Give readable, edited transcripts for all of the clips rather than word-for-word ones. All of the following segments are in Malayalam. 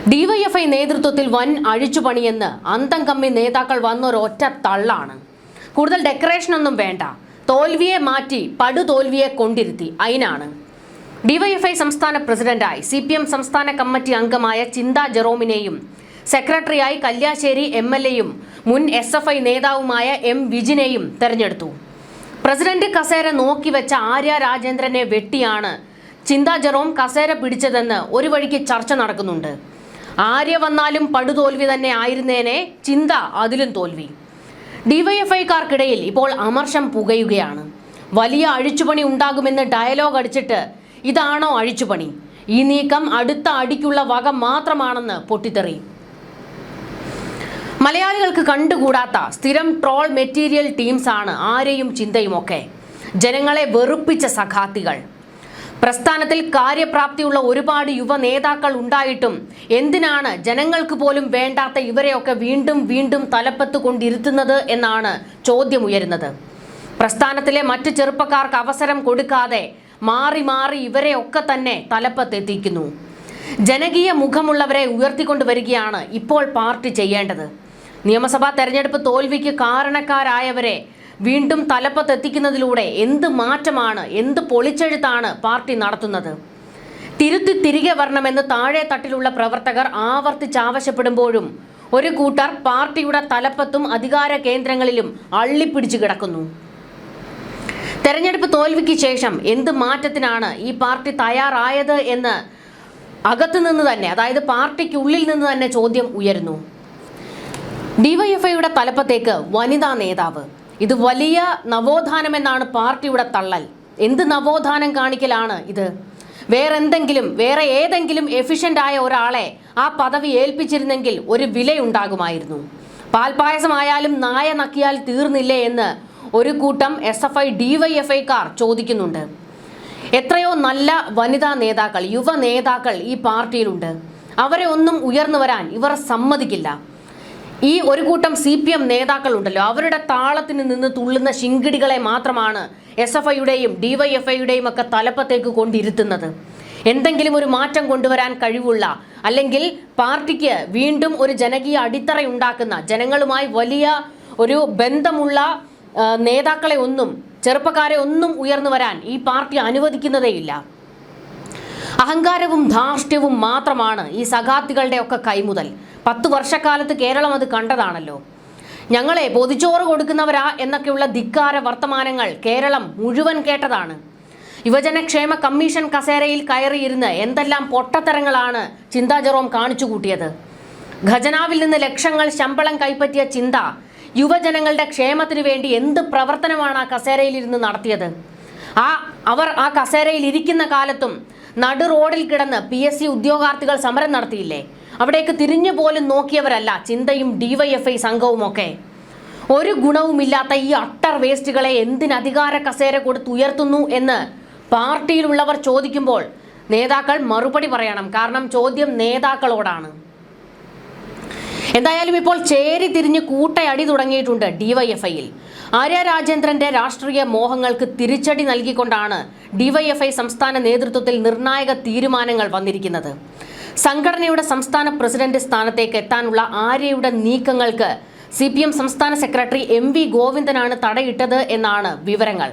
ഡിവൈഎഫ്ഐ നേതൃത്വത്തിൽ വൻ അഴിച്ചുപണിയെന്ന് അന്തം കമ്മി നേതാക്കൾ വന്നൊരൊറ്റ തള്ളാണ്. കൂടുതൽ ഡെക്കറേഷൻ ഒന്നും വേണ്ട, തോൽവിയെ മാറ്റി പടുതോൽവിയെ കൊണ്ടിരുത്തി അതിനാണ്. ഡിവൈഎഫ്ഐ സംസ്ഥാന പ്രസിഡന്റായി CPM സംസ്ഥാന കമ്മിറ്റി അംഗമായ ചിന്താ ജെറോമിനെയും സെക്രട്ടറിയായി കല്യാശ്ശേരി MLAയും മുൻ SFI നേതാവുമായ M വിജിനെയും തെരഞ്ഞെടുത്തു. പ്രസിഡന്റ് കസേര നോക്കിവെച്ച ആര്യ രാജേന്ദ്രനെ വെട്ടിയാണ് ചിന്താ ജെറോം കസേര പിടിച്ചതെന്ന് ഒരു വഴിക്ക് ചർച്ച നടക്കുന്നുണ്ട്. ആര്യ വന്നാലും പടുതോൽവി തന്നെ ആയിരുന്നേനെ, ചിന്ത അതിലും തോൽവി. ഡിവൈഎഫ്ഐക്കാർക്കിടയിൽ ഇപ്പോൾ അമർഷം പുകയുകയാണ്. വലിയ അഴിച്ചുപണി ഉണ്ടാകുമെന്ന് ഡയലോഗ് അടിച്ചിട്ട് ഇതാണോ അഴിച്ചുപണി? ഈ നീക്കം അടുത്ത അടിക്കുള്ള വക മാത്രമാണെന്ന് പൊട്ടിത്തെറി. മലയാളികൾക്ക് കണ്ടുകൂടാത്ത സ്ഥിരം ട്രോൾ മെറ്റീരിയൽ ടീംസാണ് ആരെയും ചിന്തയുമൊക്കെ. ജനങ്ങളെ വെറുപ്പിച്ച സഖാത്തികൾ. പ്രസ്ഥാനത്തിൽ കാര്യപ്രാപ്തിയുള്ള ഒരുപാട് യുവ നേതാക്കൾ ഉണ്ടായിട്ടും എന്തിനാണ് ജനങ്ങൾക്ക് പോലും വേണ്ടാത്ത ഇവരെയൊക്കെ വീണ്ടും വീണ്ടും തലപ്പത്ത് കൊണ്ടിരുത്തുന്നത് എന്നാണ് ചോദ്യമുയരുന്നത്. പ്രസ്ഥാനത്തിലെ മറ്റ് ചെറുപ്പക്കാർക്ക് അവസരം കൊടുക്കാതെ മാറി മാറി ഇവരെയൊക്കെ തന്നെ തലപ്പത്തെത്തിക്കുന്നു. ജനകീയ മുഖമുള്ളവരെ ഉയർത്തിക്കൊണ്ടുവരികയാണ് ഇപ്പോൾ പാർട്ടി ചെയ്യേണ്ടത്. നിയമസഭാ തെരഞ്ഞെടുപ്പ് തോൽവിക്ക് കാരണക്കാരായവരെ വീണ്ടും തലപ്പത്തെത്തിക്കുന്നതിലൂടെ എന്ത് മാറ്റമാണ്, എന്ത് പൊളിച്ചെഴുത്താണ് പാർട്ടി നടത്തുന്നത്? തിരുത്തി തിരികെ വരണമെന്ന് താഴെ തട്ടിലുള്ള പ്രവർത്തകർ ആവർത്തിച്ചാവശ്യപ്പെടുമ്പോഴും ഒരു കൂട്ടർ പാർട്ടിയുടെ തലപ്പത്തും അധികാര കേന്ദ്രങ്ങളിലും അള്ളിപ്പിടിച്ചു കിടക്കുന്നു. തെരഞ്ഞെടുപ്പ് തോൽവിക്ക് ശേഷം എന്ത് മാറ്റത്തിനാണ് ഈ പാർട്ടി തയ്യാറായത് എന്ന് അകത്തുനിന്ന് തന്നെ, അതായത് പാർട്ടിക്കുള്ളിൽ നിന്ന് തന്നെ ചോദ്യം ഉയരുന്നു. ഡിവൈഎഫ്ഐയുടെ തലപ്പത്തേക്ക് വനിതാ നേതാവ്, ഇത് വലിയ നവോത്ഥാനമെന്നാണ് പാർട്ടിയുടെ തള്ളൽ. എന്ത് നവോത്ഥാനം കാണിക്കലാണ് ഇത്? വേറെ ഏതെങ്കിലും എഫിഷ്യന്റ് ആയ ഒരാളെ ആ പദവി ഏൽപ്പിച്ചിരുന്നെങ്കിൽ ഒരു വിലയുണ്ടാകുമായിരുന്നു. പാൽപായസമായാലും നായ നക്കിയാൽ തീർന്നില്ലേ എന്ന് ഒരു കൂട്ടം SFI DYFIക്കാർ ചോദിക്കുന്നുണ്ട്. എത്രയോ നല്ല വനിതാ നേതാക്കൾ, യുവ നേതാക്കൾ ഈ പാർട്ടിയിലുണ്ട്. അവരെ ഒന്നും ഉയർന്നു വരാൻ ഇവർ സമ്മതിക്കില്ല. ഈ ഒരു കൂട്ടം CPM നേതാക്കളുണ്ടല്ലോ, അവരുടെ താളത്തിന് നിന്ന് തുള്ളുന്ന ശിങ്കിടികളെ മാത്രമാണ് SFIയുടെയും DYFIയുടെയും ഒക്കെ തലപ്പത്തേക്ക് കൊണ്ടിരുത്തുന്നത്. എന്തെങ്കിലും ഒരു മാറ്റം കൊണ്ടുവരാൻ കഴിവുള്ള, അല്ലെങ്കിൽ പാർട്ടിക്ക് വീണ്ടും ഒരു ജനകീയ അടിത്തറയുണ്ടാക്കുന്ന, ജനങ്ങളുമായി വലിയ ഒരു ബന്ധമുള്ള നേതാക്കളെ ഒന്നും, ചെറുപ്പക്കാരെ ഒന്നും ഉയർന്നു വരാൻ ഈ പാർട്ടി അനുവദിക്കുന്നതേയില്ല. അഹങ്കാരവും ധാർഷ്ട്യവും മാത്രമാണ് ഈ സഖാത്തികളുടെ ഒക്കെ കൈമുതൽ. 10 വർഷക്കാലത്ത് കേരളം അത് കണ്ടതാണല്ലോ. ഞങ്ങളെ പൊതിച്ചോറ് കൊടുക്കുന്നവരാ എന്നൊക്കെയുള്ള ധിക്കാര വർത്തമാനങ്ങൾ കേരളം മുഴുവൻ കേട്ടതാണ്. യുവജനക്ഷേമ കമ്മീഷൻ കസേരയിൽ കയറിയിരുന്ന് എന്തെല്ലാം പൊട്ടത്തരങ്ങളാണ് ചിന്താ ജെറോം കാണിച്ചു കൂട്ടിയത്. ഖജനാവിൽ നിന്ന് ലക്ഷങ്ങൾ ശമ്പളം കൈപ്പറ്റിയ ചിന്ത യുവജനങ്ങളുടെ ക്ഷേമത്തിന് വേണ്ടി എന്ത് പ്രവർത്തനമാണ് ആ കസേരയിലിരുന്ന് നടത്തിയത്? അവർ ആ കസേരയിൽ ഇരിക്കുന്ന കാലത്തും നടു റോഡിൽ കിടന്ന് PSC ഉദ്യോഗാർത്ഥികൾ സമരം നടത്തിയില്ലേ? അവിടേക്ക് തിരിഞ്ഞു പോലും നോക്കിയവരല്ല ചിന്തയും DYFI സംഘവുമൊക്കെ. ഒരു ഗുണവുമില്ലാത്ത ഈ അട്ടർ വേസ്റ്റുകളെ എന്തിനധികാര കസേര കൊടുത്ത് ഉയർത്തുന്നു എന്ന് പാർട്ടിയിലുള്ളവർ ചോദിക്കുമ്പോൾ നേതാക്കൾ മറുപടി പറയണം. കാരണം ചോദ്യം നേതാക്കളോടാണ്. എന്തായാലും ഇപ്പോൾ ചേരി തിരിഞ്ഞ് കൂട്ടയടി തുടങ്ങിയിട്ടുണ്ട് DYFIയിൽ. ആര്യ രാജേന്ദ്രന്റെ രാഷ്ട്രീയ മോഹങ്ങൾക്ക് തിരിച്ചടി നൽകിക്കൊണ്ടാണ് DYFI സംസ്ഥാന നേതൃത്വത്തിൽ നിർണായക തീരുമാനങ്ങൾ വന്നിരിക്കുന്നത്. സംഘടനയുടെ സംസ്ഥാന പ്രസിഡന്റ് സ്ഥാനത്തേക്ക് എത്താനുള്ള ആര്യയുടെ നീക്കങ്ങൾക്ക് CPM സംസ്ഥാന സെക്രട്ടറി MV ഗോവിന്ദനാണ് തടയിട്ടത് എന്നാണ് വിവരങ്ങൾ.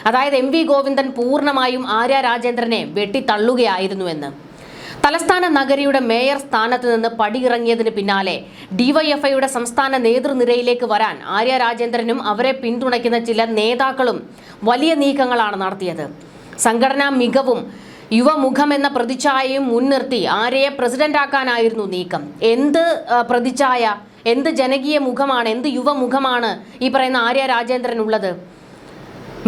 അതായത് MV ഗോവിന്ദൻ പൂർണ്ണമായും ആര്യ രാജേന്ദ്രനെ വെട്ടിത്തള്ളുകയായിരുന്നുവെന്ന്. തലസ്ഥാന നഗരിയുടെ മേയർ സ്ഥാനത്ത് നിന്ന് പടിയിറങ്ങിയതിന് പിന്നാലെ DYFIയുടെ സംസ്ഥാന നേതൃനിരയിലേക്ക് വരാൻ ആര്യ രാജേന്ദ്രനും അവരെ പിന്തുണയ്ക്കുന്ന ചില നേതാക്കളും വലിയ നീക്കങ്ങളാണ് നടത്തിയത്. സംഘടനാ മികവും യുവമുഖം എന്ന പ്രതിച്ഛായയും മുൻനിർത്തി ആര്യയെ പ്രസിഡന്റാക്കാനായിരുന്നു നീക്കം. എന്ത് പ്രതിച്ഛായ, എന്ത് ജനകീയ മുഖമാണ്, എന്ത് യുവമുഖമാണ് ഈ പറയുന്ന ആര്യ രാജേന്ദ്രൻ ഉള്ളത്?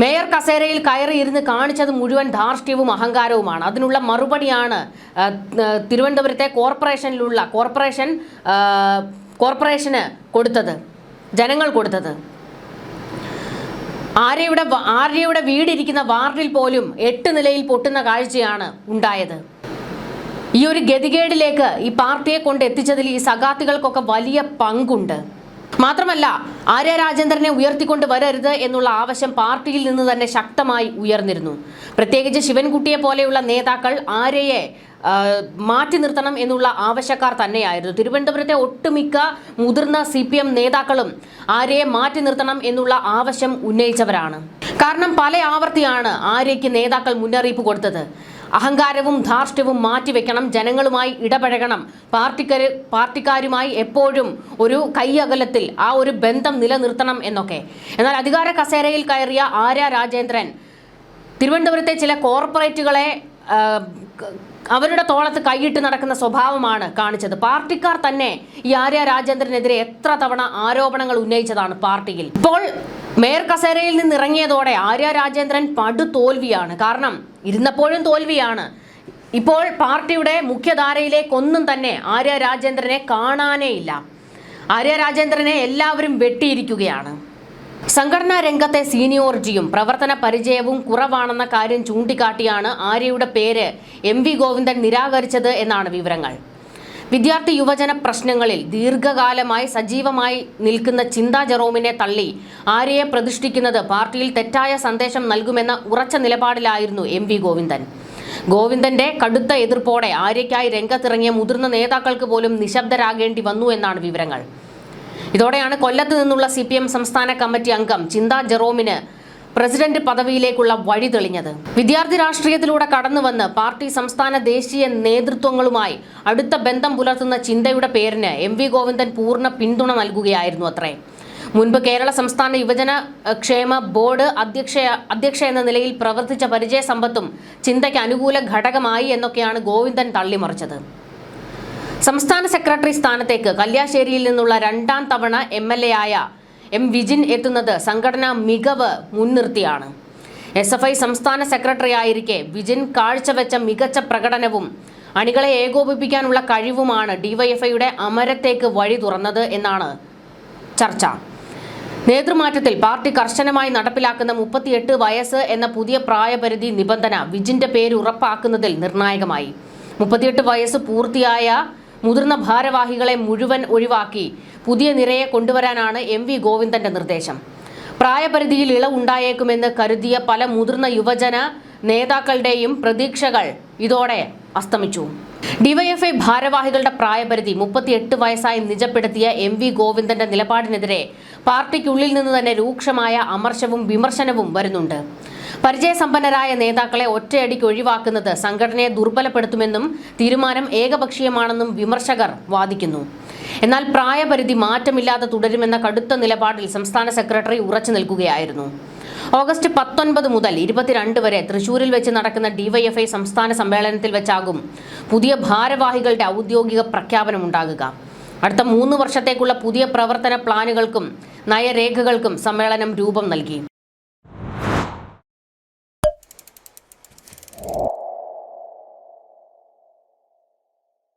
മേയർ കസേരയിൽ കയറിയിരുന്ന് കാണിച്ചത് മുഴുവൻ ധാർഷ്ട്യവും അഹങ്കാരവുമാണ്. അതിനുള്ള മറുപടിയാണ് തിരുവനന്തപുരത്തെ കോർപ്പറേഷന് കൊടുത്തത്, ജനങ്ങൾ കൊടുത്തത്. ആര്യയുടെ വീടിരിക്കുന്ന വാർഡിൽ പോലും 8 നിലയിൽ പൊട്ടുന്ന കാഴ്ചയാണ് ഉണ്ടായത്. ഈ ഒരു ഗതികേടിലേക്ക് ഈ പാർട്ടിയെ കൊണ്ട് എത്തിച്ചതിൽ ഈ സഖാത്തികൾക്കൊക്കെ വലിയ പങ്കുണ്ട്. മാത്രമല്ല, ആര്യ രാജേന്ദ്രനെ ഉയർത്തിക്കൊണ്ട് വരരുത് എന്നുള്ള ആവശ്യം പാർട്ടിയിൽ നിന്ന് തന്നെ ശക്തമായി ഉയർന്നിരുന്നു. പ്രത്യേകിച്ച് ശിവൻകുട്ടിയെ പോലെയുള്ള നേതാക്കൾ ആര്യയെ മാറ്റി നിർത്തണം എന്നുള്ള ആവശ്യക്കാർ തന്നെയായിരുന്നു. തിരുവനന്തപുരത്തെ ഒട്ടുമിക്ക മുതിർന്ന CPM നേതാക്കളും ആര്യയെ മാറ്റി നിർത്തണം എന്നുള്ള ആവശ്യം ഉന്നയിച്ചവരാണ്. കാരണം പല ആവർത്തിയാണ് ആര്യയ്ക്ക് നേതാക്കൾ മുന്നറിയിപ്പ് കൊടുത്തത്. അഹങ്കാരവും ധാർഷ്ട്യവും മാറ്റിവെക്കണം, ജനങ്ങളുമായി ഇടപഴകണം, പാർട്ടിക്കാരുമായി എപ്പോഴും ഒരു കൈയകലത്തിൽ ആ ഒരു ബന്ധം നിലനിർത്തണം എന്നൊക്കെ. എന്നാൽ അധികാര കസേരയിൽ കയറിയ ആര്യ രാജേന്ദ്രൻ തിരുവനന്തപുരത്തെ ചില കോർപ്പറേറ്റുകളെ അവരുടെ തോളത്ത് കൈയിട്ട് നടക്കുന്ന സ്വഭാവമാണ് കാണിച്ചത്. പാർട്ടിക്കാർ തന്നെ ഈ ആര്യ രാജേന്ദ്രനെതിരെ എത്ര തവണ ആരോപണങ്ങൾ ഉന്നയിച്ചതാണ് പാർട്ടിയിൽ. ഇപ്പോൾ മേയർ കസേരയിൽ നിന്ന് ഇറങ്ങിയതോടെ ആര്യ രാജേന്ദ്രൻ പടുതോൽവിയാണ്. കാരണം ഇരുന്നപ്പോഴും തോൽവിയാണ്. ഇപ്പോൾ പാർട്ടിയുടെ മുഖ്യധാരയിലേക്കൊന്നും തന്നെ ആര്യ രാജേന്ദ്രനെ കാണാനേ ഇല്ല. ആര്യ രാജേന്ദ്രനെ എല്ലാവരും വെട്ടിയിരിക്കുകയാണ്. സംഘടനാ രംഗത്തെ സീനിയോറിറ്റിയും പ്രവർത്തന പരിചയവും കുറവാണെന്ന കാര്യം ചൂണ്ടിക്കാട്ടിയാണ് ആര്യയുടെ പേര് MV ഗോവിന്ദൻ നിരാകരിച്ചത് എന്നാണ് വിവരങ്ങൾ. വിദ്യാർത്ഥി യുവജന പ്രശ്നങ്ങളിൽ ദീർഘകാലമായി സജീവമായി നിൽക്കുന്ന ചിന്താ ജെറോമിനെ തള്ളി ആര്യയെ പ്രതിഷ്ഠിക്കുന്നത് പാർട്ടിയിൽ തെറ്റായ സന്ദേശം നൽകുമെന്ന ഉറച്ച നിലപാടിലായിരുന്നു MV ഗോവിന്ദൻ. ഗോവിന്ദന്റെ കടുത്ത എതിർപ്പോടെ ആര്യയ്ക്കായി രംഗത്തിറങ്ങിയ മുതിർന്ന നേതാക്കൾക്ക് പോലും നിശബ്ദരാകേണ്ടി വന്നു എന്നാണ് വിവരങ്ങൾ. ഇതോടെയാണ് കൊല്ലത്ത് നിന്നുള്ള CPM സംസ്ഥാന കമ്മിറ്റി അംഗം ചിന്താ ജെറോമിന് പ്രസിഡന്റ് പദവിയിലേക്കുള്ള വഴി തെളിഞ്ഞത്. വിദ്യാർത്ഥി രാഷ്ട്രീയത്തിലൂടെ കടന്നുവന്ന് പാർട്ടി സംസ്ഥാന ദേശീയ നേതൃത്വങ്ങളുമായി അടുത്ത ബന്ധം പുലർത്തുന്ന ചിന്തയുടെ പേരിന് MV ഗോവിന്ദൻ പൂർണ്ണ പിന്തുണ നൽകുകയായിരുന്നു അത്രേ. മുൻപ് കേരള സംസ്ഥാന യുവജന ക്ഷേമ ബോർഡ് അധ്യക്ഷ എന്ന നിലയിൽ പ്രവർത്തിച്ച പരിചയ സമ്പത്തും ചിന്തയ്ക്ക് അനുകൂല ഘടകമായി എന്നൊക്കെയാണ് ഗോവിന്ദൻ തള്ളിമറിച്ചത്. സംസ്ഥാന സെക്രട്ടറി സ്ഥാനത്തേക്ക് കല്യാശ്ശേരിയിൽ നിന്നുള്ള 2ാം തവണ MLA ആയ M വിജിൻ എത്തുന്നത് സംഘടനാ മികവ് മുൻനിർത്തിയാണ്. SFI സംസ്ഥാന സെക്രട്ടറി ആയിരിക്കെ വിജിൻ കാഴ്ചവെച്ച മികച്ച പ്രകടനവും അണികളെ ഏകോപിപ്പിക്കാനുള്ള കഴിവുമാണ് DYFIയുടെ അമരത്തേക്ക് വഴി തുറന്നത് എന്നാണ് ചർച്ച. നേതൃമാറ്റത്തിൽ പാർട്ടി കർശനമായി നടപ്പിലാക്കുന്ന 38 വയസ്സ് എന്ന പുതിയ പ്രായപരിധി നിബന്ധന വിജിന്റെ പേര് ഉറപ്പാക്കുന്നതിൽ നിർണായകമായി. 38 വയസ്സ് പൂർത്തിയായ മുതിർന്ന ഭാരവാഹികളെ മുഴുവൻ ഒഴിവാക്കി പുതിയ നിരയെ കൊണ്ടുവരാനാണ് MV ഗോവിന്ദന്റെ നിർദ്ദേശം. പ്രായപരിധിയിൽ ഇളവുണ്ടായേക്കുമെന്ന് കരുതിയ പല മുതിർന്ന യുവജന നേതാക്കളുടെയും പ്രതീക്ഷകൾ ഇതോടെ അസ്തമിച്ചു. DYFI ഭാരവാഹികളുടെ പ്രായപരിധി 38 വയസ്സായി നിജപ്പെടുത്തിയ MV ഗോവിന്ദന്റെ നിലപാടിനെതിരെ പാർട്ടിക്കുള്ളിൽ നിന്ന് തന്നെ രൂക്ഷമായ അമർഷവും വിമർശനവും വരുന്നുണ്ട്. പരിചയസമ്പന്നരായ നേതാക്കളെ ഒറ്റയടിക്ക് ഒഴിവാക്കുന്നത് സംഘടനയെ ദുർബലപ്പെടുത്തുമെന്നും തീരുമാനം ഏകപക്ഷീയമാണെന്നും വിമർശകർ വാദിക്കുന്നു. എന്നാൽ പ്രായപരിധി മാറ്റമില്ലാതെ തുടരുമെന്ന കടുത്ത നിലപാടിൽ സംസ്ഥാന സെക്രട്ടറി ഉറച്ചു നിൽക്കുകയായിരുന്നു. ഓഗസ്റ്റ് 19 മുതൽ 22 വരെ തൃശൂരിൽ വെച്ച് നടക്കുന്ന DYFI സംസ്ഥാന സമ്മേളനത്തിൽ വെച്ചാകും പുതിയ ഭാരവാഹികളുടെ ഔദ്യോഗിക പ്രഖ്യാപനമുണ്ടാകുക. അടുത്ത 3 വർഷത്തേക്കുള്ള പുതിയ പ്രവർത്തന പ്ലാനുകൾക്കും നയരേഖകൾക്കും സമ്മേളനം രൂപം നൽകി.